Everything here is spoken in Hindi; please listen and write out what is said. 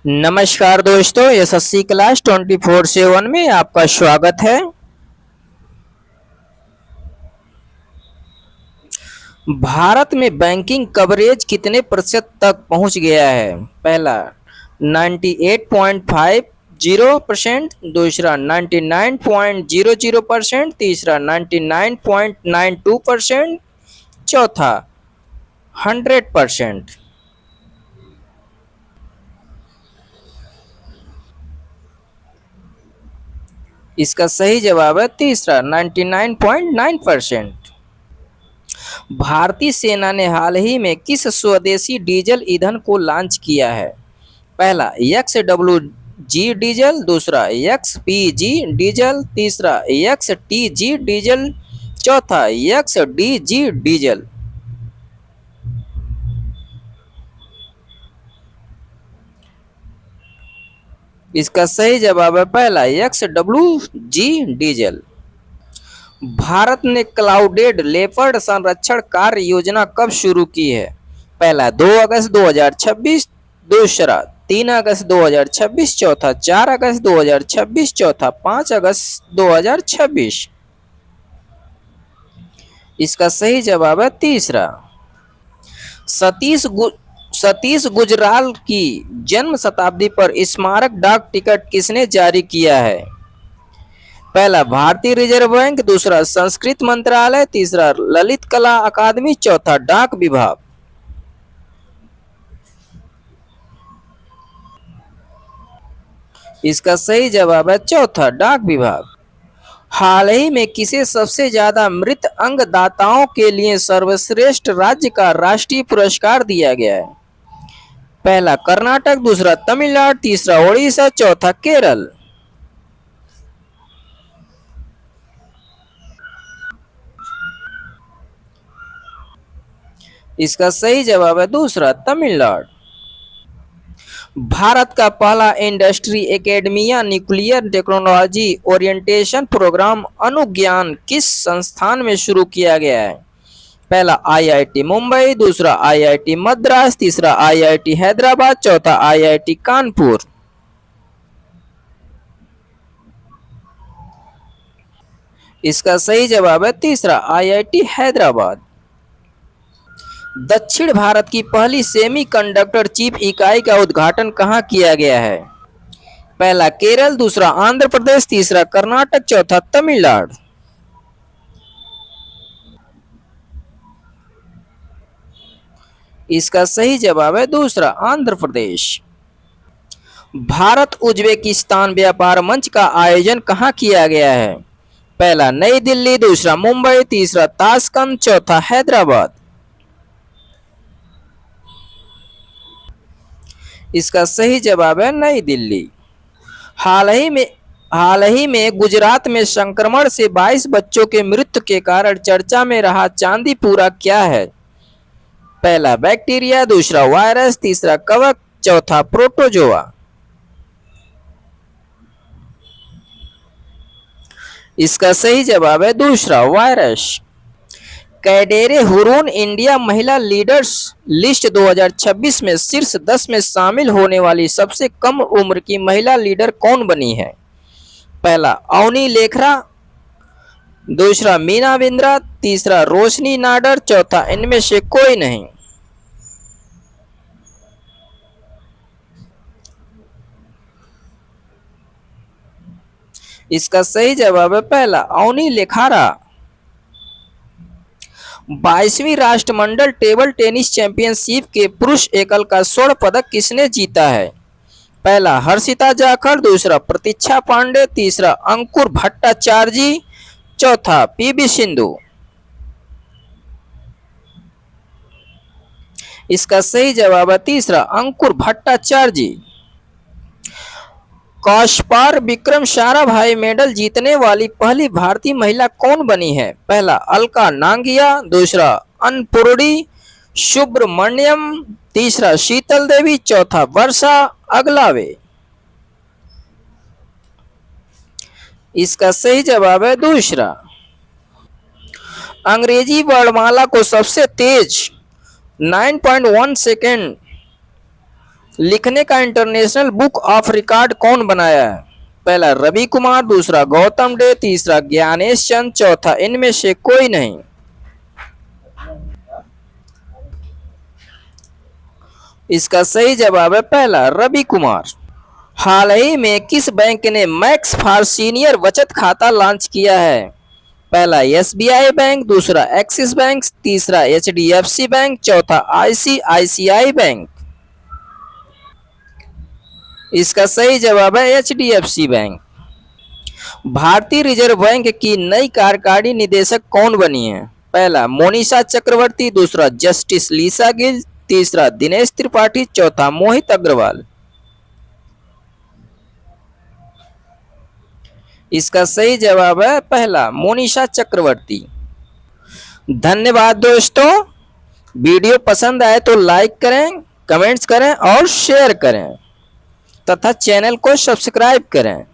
नमस्कार दोस्तों, एसएससी क्लास 24/7 में आपका स्वागत है। भारत में बैंकिंग कवरेज कितने प्रतिशत तक पहुंच गया है? पहला 98.50%, दूसरा 99.00%, तीसरा 99.92%, चौथा 100%। इसका सही जवाब है तीसरा 99.9%। भारतीय सेना ने हाल ही में किस स्वदेशी डीजल ईंधन को लॉन्च किया है? पहला XWG डीजल, दूसरा XPG डीजल, तीसरा XTG डीजल, चौथा XDG डीजल। इसका सही जवाब है पहला XWG डीजल। भारत ने क्लाउडेड लेपर्ड संरक्षण कार्य योजना कब शुरू की है? पहला 2 अगस्त 2026, दूसरा 3 अगस्त 2026, चौथा 4 अगस्त 2026, चौथा 5 अगस्त 2026। इसका सही जवाब है तीसरा। सतीश गुजराल की जन्म शताब्दी पर स्मारक डाक टिकट किसने जारी किया है? पहला भारतीय रिजर्व बैंक, दूसरा संस्कृत मंत्रालय, तीसरा ललित कला अकादमी, चौथा डाक विभाग। इसका सही जवाब है चौथा डाक विभाग। हाल ही में किसे सबसे ज्यादा मृत अंगदाताओं के लिए सर्वश्रेष्ठ राज्य का राष्ट्रीय पुरस्कार दिया गया है? पहला कर्नाटक, दूसरा तमिलनाडु, तीसरा ओडिशा, चौथा केरल। इसका सही जवाब है दूसरा तमिलनाडु। भारत का पहला industry academia nuclear technology orientation program Anugyan किस संस्थान में शुरू किया गया है? पहला IIT मुंबई, दूसरा IIT मद्रास, तीसरा IIT हैदराबाद, चौथा IIT कानपुर। इसका सही जवाब है तीसरा IIT हैदराबाद। दक्षिण भारत की पहली सेमीकंडक्टर चिप इकाई का उद्घाटन कहाँ किया गया है? पहला केरल, दूसरा आंध्र प्रदेश, तीसरा कर्नाटक, चौथा तमिलनाडु। इसका सही जवाब है दूसरा आंध्र प्रदेश। भारत उज्बेकिस्तान व्यापार मंच का आयोजन कहाँ किया गया है? पहला नई दिल्ली, दूसरा मुंबई, तीसरा ताशकंद, चौथा हैदराबाद। इसका सही जवाब है नई दिल्ली। हाल ही में गुजरात में संक्रमण से 22 बच्चों के मृत्यु के कारण चर्चा में रहा चांदीपुरा क्या है? पहला बैक्टीरिया, दूसरा वायरस, तीसरा कवक, चौथा प्रोटोजोआ। इसका सही जवाब है दूसरा वायरस। कैडेरे हुरून इंडिया महिला लीडर्स लिस्ट 2026 में शीर्ष 10 में शामिल होने वाली सबसे कम उम्र की महिला लीडर कौन बनी है? पहला अवनी लेखरा, दूसरा मीना बिंद्रा, तीसरा रोशनी नाडर, चौथा इनमें से कोई नहीं। इसका सही जवाब है पहला अवनी लेखारा। 22वीं राष्ट्रमंडल टेबल टेनिस चैंपियनशिप के पुरुष एकल का स्वर्ण पदक किसने जीता है? पहला हर्षिता जाखड़, दूसरा प्रतीक्षा पांडे, तीसरा अंकुर भट्टाचार्य, चौथा PV सिंधु। इसका सही जवाब है तीसरा अंकुर भट्टाचार्य। कौशपार विक्रम साराभाई मेडल जीतने वाली पहली भारतीय महिला कौन बनी है? पहला अलका नांगिया, दूसरा अन्नपूर्णी सुब्रमण्यम, तीसरा शीतल देवी, चौथा वर्षा अगलावे। इसका सही जवाब है दूसरा। अंग्रेजी वर्णमाला को सबसे तेज 9.1 सेकेंड लिखने का इंटरनेशनल बुक ऑफ रिकॉर्ड कौन बनाया है? पहला रवि कुमार, दूसरा गौतम डे, तीसरा ज्ञानेश चंद, चौथा इनमें से कोई नहीं। इसका सही जवाब है पहला रवि कुमार। हाल ही में किस बैंक ने मैक्स फॉर सीनियर बचत खाता लॉन्च किया है? पहला एसबीआई बैंक, दूसरा एक्सिस बैंक, तीसरा एचडीएफसी बैंक, चौथा आईसीआईसीआई बैंक। इसका सही जवाब है एचडीएफसी बैंक। भारतीय रिजर्व बैंक की नई कार्यकारी निदेशक कौन बनी है? पहला मोनिशा चक्रवर्ती, दूसरा जस्टिस लीसा गिल, तीसरा दिनेश त्रिपाठी, चौथा मोहित अग्रवाल। इसका सही जवाब है पहला मोनिशा चक्रवर्ती। धन्यवाद दोस्तों, वीडियो पसंद आए तो लाइक करें, कमेंट्स करें और शेयर करें तथा चैनल को सब्सक्राइब करें।